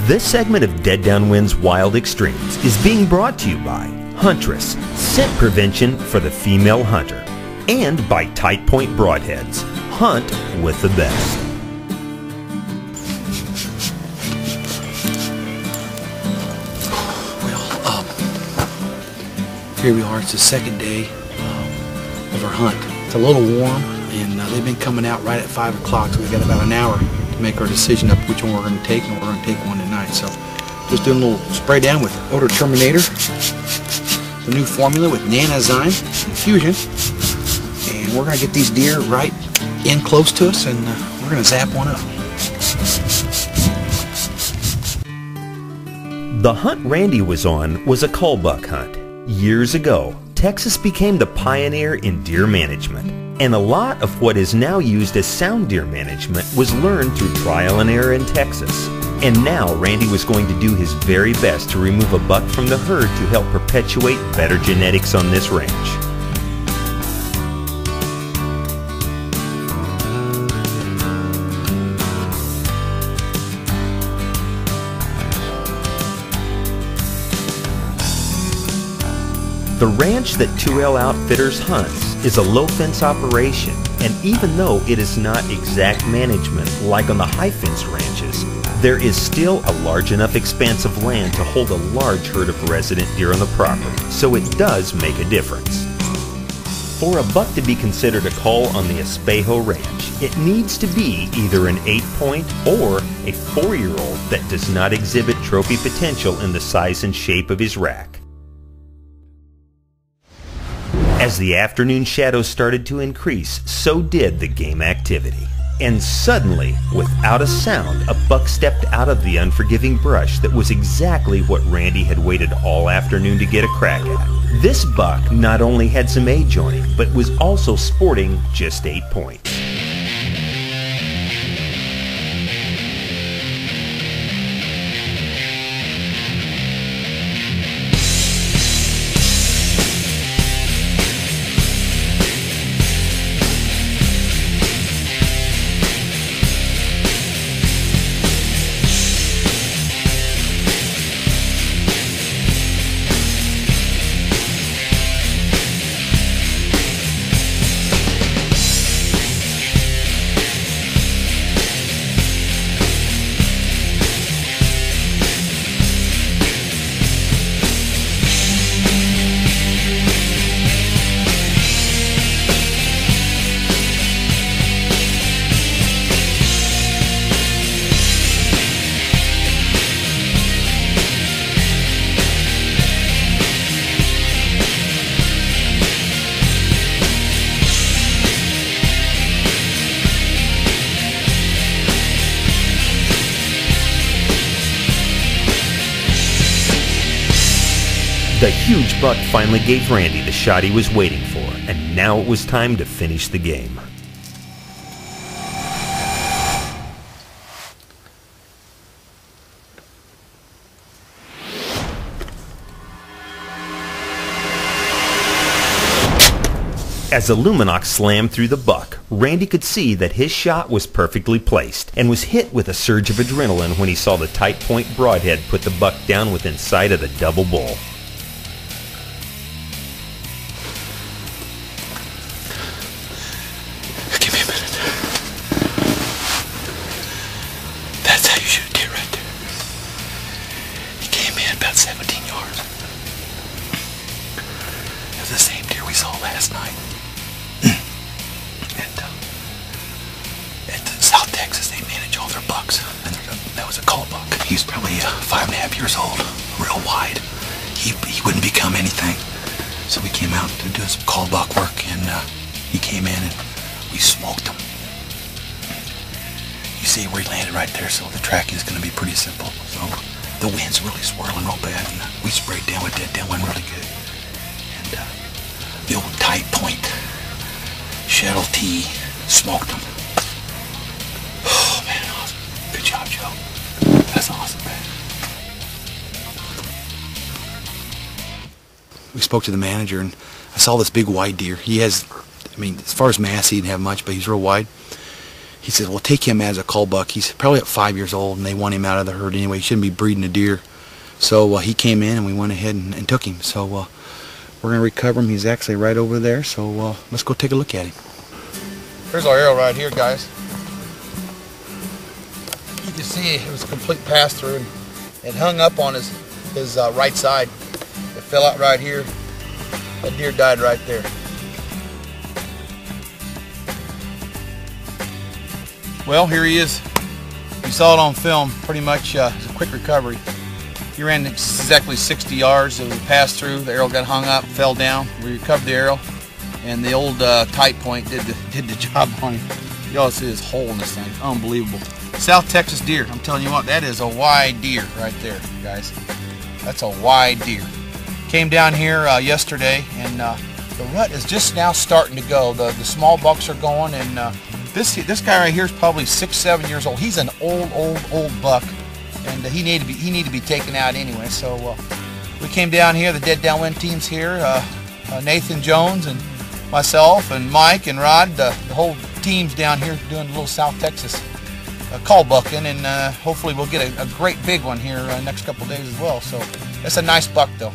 This segment of Dead Downwind's Wild Extremes is being brought to you by Huntress, scent prevention for the female hunter, and by Tight Point Broadheads, hunt with the best. Well, here we are. It's the second day of our hunt. It's a little warm, and they've been coming out right at 5 o'clock, so we've got about an hour to make our decision of which one we're going to take, and we're going to take one tonight. So just doing a little spray down with Odor Terminator, the new formula with Nanozyme infusion, and we're going to get these deer right in close to us, and we're going to zap one up. The hunt Randy was on was a cull buck hunt. Years ago, Texas became the pioneer in deer management, and a lot of what is now used as sound deer management was learned through trial and error in Texas. And now Randy was going to do his very best to remove a buck from the herd to help perpetuate better genetics on this ranch. The ranch that 2L Outfitters hunts is a low-fence operation, and even though it is not exact management like on the high-fence ranches, there is still a large enough expanse of land to hold a large herd of resident deer on the property, so it does make a difference. For a buck to be considered a cull on the Espejo Ranch, it needs to be either an 8-point or a 4-year-old that does not exhibit trophy potential in the size and shape of his rack. As the afternoon shadows started to increase, so did the game activity. And suddenly, without a sound, a buck stepped out of the unforgiving brush that was exactly what Randy had waited all afternoon to get a crack at. This buck not only had some age on him, but was also sporting just 8 points. The huge buck finally gave Randy the shot he was waiting for, and now it was time to finish the game. As the Luminox slammed through the buck, Randy could see that his shot was perfectly placed and was hit with a surge of adrenaline when he saw the Tight Point Broadhead put the buck down within sight of the double bull. Give me a minute. That's how you shoot a deer right there. He came in about 17 yards. It was the same deer we saw last night. South Texas, they manage all their bucks, and that was a cull buck. He's probably 5.5 years old, real wide. He wouldn't become anything, so we came out to do some cull buck work, and he came in and we smoked him. You see where he landed right there, so the tracking is going to be pretty simple. So the wind's really swirling real bad, and we sprayed down with Dead Downwind really good. And the old Tight Point Shuttle T smoked him. Good job, Joe. That's awesome, man. We spoke to the manager, and I saw this big white deer. He has, I mean, as far as mass, he didn't have much, but he's real wide. he said, well, take him as a cull buck. He's probably at 5 years old, and they want him out of the herd anyway. He shouldn't be breeding a deer. So he came in, and we went ahead and took him. So we're going to recover him. He's actually right over there. So let's go take a look at him. Here's our arrow right here, guys. You can see it was a complete pass-through, and it hung up on his right side. It fell out right here. That deer died right there. Well, here he is. You saw it on film. Pretty much it's a quick recovery. He ran exactly 60 yards. It was a pass-through. The arrow got hung up, fell down. We recovered the arrow, and the old tight point did the job on him. You all see this hole in this thing. Unbelievable. South Texas deer. I'm telling you what, that is a wide deer right there, guys. That's a wide deer. Came down here yesterday, and the rut is just now starting to go. The small bucks are going, and this guy right here is probably 6-7 years old. He's an old buck, and he need to be taken out anyway. So we came down here. The Dead Downwind team's here. Nathan Jones and myself and Mike and Rod. The whole team's down here doing a little South Texas cull bucking, and hopefully we'll get a great big one here next couple days as well. So that's a nice buck though.